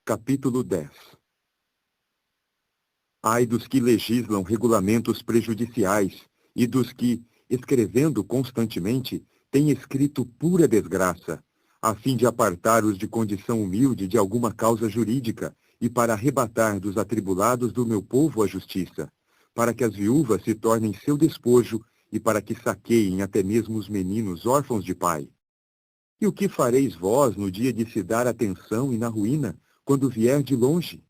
Capítulo 10. Ai dos que legislam regulamentos prejudiciais, e dos que, escrevendo constantemente, têm escrito pura desgraça, a fim de apartar os de condição humilde de alguma causa jurídica, e para arrebatar dos atribulados do meu povo a justiça, para que as viúvas se tornem seu despojo, e para que saqueiem até mesmo os meninos órfãos de pai. E o que fareis vós no dia de se dar atenção e na ruína, quando vier de longe?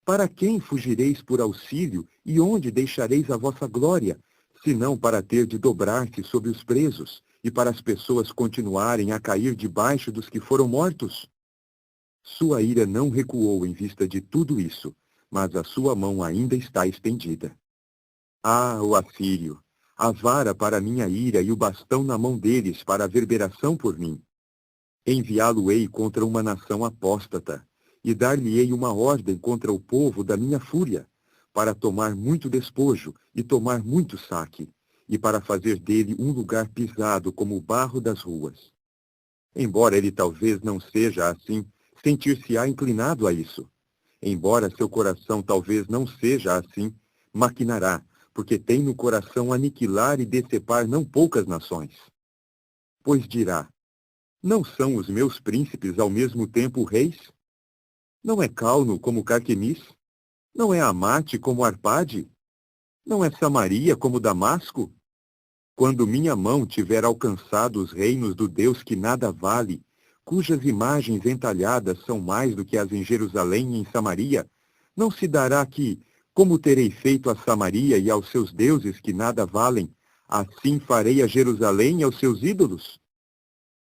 Para quem fugireis por auxílio, e onde deixareis a vossa glória, senão para ter de dobrar-se sobre os presos, e para as pessoas continuarem a cair debaixo dos que foram mortos? Sua ira não recuou em vista de tudo isso, mas a sua mão ainda está estendida. Ah, o assírio! A vara para minha ira e o bastão na mão deles para a verberação por mim. Enviá-lo-ei contra uma nação apóstata, e dar-lhe-ei uma ordem contra o povo da minha fúria, para tomar muito despojo e tomar muito saque, e para fazer dele um lugar pisado como o barro das ruas. Embora ele talvez não seja assim, sentir-se-á inclinado a isso. Embora seu coração talvez não seja assim, maquinará, porque tem no coração aniquilar e decepar não poucas nações. Pois dirá: não são os meus príncipes ao mesmo tempo reis? Não é Calno como Carquemis? Não é Amate como Arpade? Não é Samaria como Damasco? Quando minha mão tiver alcançado os reinos do Deus que nada vale, cujas imagens entalhadas são mais do que as em Jerusalém e em Samaria, não se dará que, como terei feito a Samaria e aos seus deuses que nada valem, assim farei a Jerusalém e aos seus ídolos?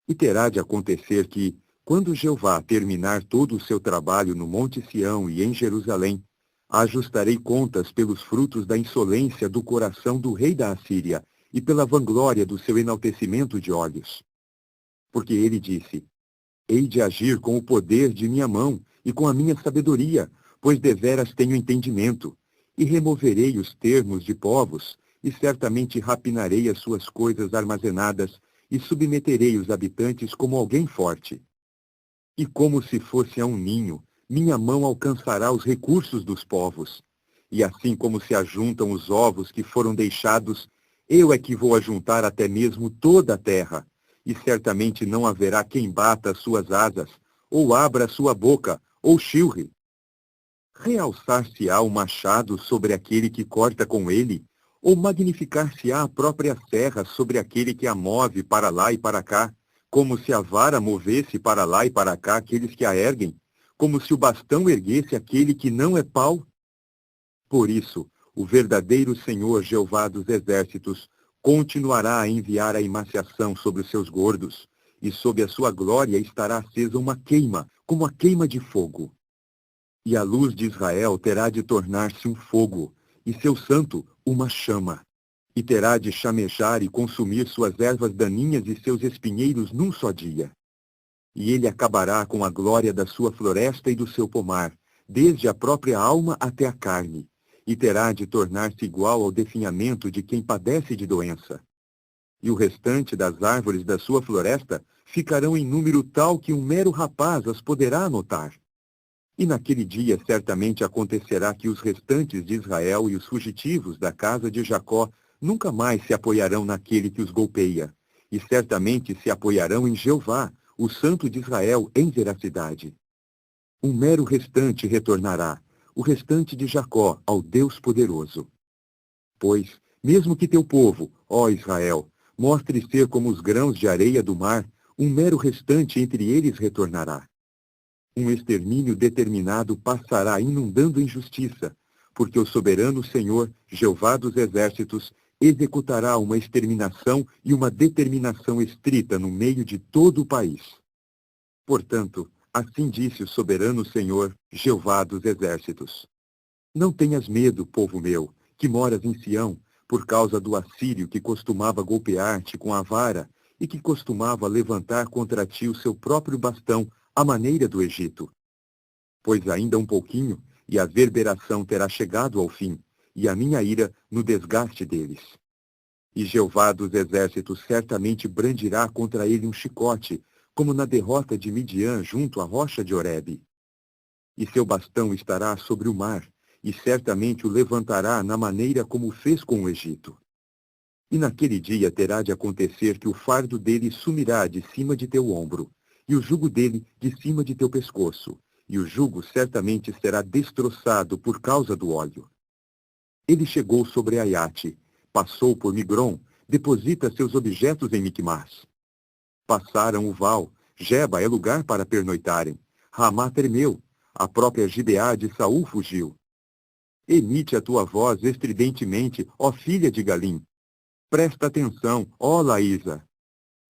E terá de acontecer que, quando Jeová terminar todo o seu trabalho no Monte Sião e em Jerusalém, ajustarei contas pelos frutos da insolência do coração do rei da Assíria e pela vanglória do seu enaltecimento de olhos. Porque ele disse: hei de agir com o poder de minha mão e com a minha sabedoria, pois deveras tenho entendimento, e removerei os termos de povos, e certamente rapinarei as suas coisas armazenadas, e submeterei os habitantes como alguém forte. E como se fosse a um ninho, minha mão alcançará os recursos dos povos. E assim como se ajuntam os ovos que foram deixados, eu é que vou ajuntar até mesmo toda a terra, e certamente não haverá quem bata as suas asas, ou abra a sua boca, ou chilre. Realçar-se-á o machado sobre aquele que corta com ele, ou magnificar-se-á a própria serra sobre aquele que a move para lá e para cá, como se a vara movesse para lá e para cá aqueles que a erguem, como se o bastão erguesse aquele que não é pau? Por isso, o verdadeiro Senhor Jeová dos Exércitos continuará a enviar a emaciação sobre os seus gordos, e sob a sua glória estará acesa uma queima, como a queima de fogo. E a luz de Israel terá de tornar-se um fogo, e seu santo uma chama. E terá de chamejar e consumir suas ervas daninhas e seus espinheiros num só dia. E ele acabará com a glória da sua floresta e do seu pomar, desde a própria alma até a carne, e terá de tornar-se igual ao definhamento de quem padece de doença. E o restante das árvores da sua floresta ficarão em número tal que um mero rapaz as poderá anotar. E naquele dia certamente acontecerá que os restantes de Israel e os fugitivos da casa de Jacó nunca mais se apoiarão naquele que os golpeia, e certamente se apoiarão em Jeová, o Santo de Israel, em veracidade. Um mero restante retornará, o restante de Jacó, ao Deus poderoso. Pois, mesmo que teu povo, ó Israel, mostre ser como os grãos de areia do mar, um mero restante entre eles retornará. Um extermínio determinado passará inundando injustiça, porque o soberano Senhor, Jeová dos Exércitos, executará uma exterminação e uma determinação estrita no meio de todo o país. Portanto, assim disse o soberano Senhor, Jeová dos Exércitos: não tenhas medo, povo meu, que moras em Sião, por causa do assírio que costumava golpear-te com a vara e que costumava levantar contra ti o seu próprio bastão, à maneira do Egito. Pois ainda um pouquinho, e a verberação terá chegado ao fim, e a minha ira no desgaste deles. E Jeová dos Exércitos certamente brandirá contra ele um chicote, como na derrota de Midian junto à rocha de Horebe. e seu bastão estará sobre o mar, e certamente o levantará na maneira como fez com o Egito. E naquele dia terá de acontecer que o fardo dele sumirá de cima de teu ombro, e o jugo dele de cima de teu pescoço, e o jugo certamente será destroçado por causa do óleo. Ele chegou sobre Aiate, passou por Migron, deposita seus objetos em Micmas. Passaram o Val, Geba é lugar para pernoitarem, Ramá tremeu, a própria Gibeá de Saul fugiu. Emite a tua voz estridentemente, ó filha de Galim. Presta atenção, ó Laísa.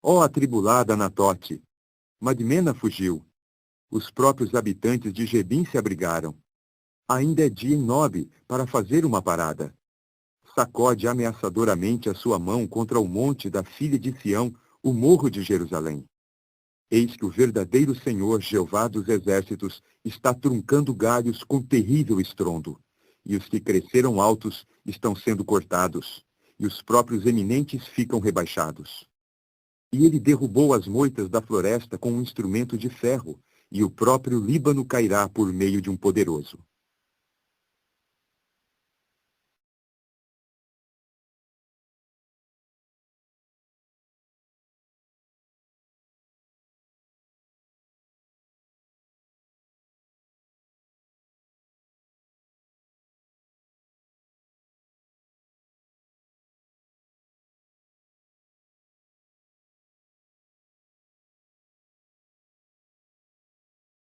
Ó atribulada Anatote. Madmena fugiu. Os próprios habitantes de Gebim se abrigaram. Ainda é dia em Nobe para fazer uma parada. Sacode ameaçadoramente a sua mão contra o monte da filha de Sião, o morro de Jerusalém. Eis que o verdadeiro Senhor, Jeová dos exércitos, está truncando galhos com terrível estrondo, e os que cresceram altos estão sendo cortados, e os próprios eminentes ficam rebaixados. E ele derrubou as moitas da floresta com um instrumento de ferro, e o próprio Líbano cairá por meio de um poderoso.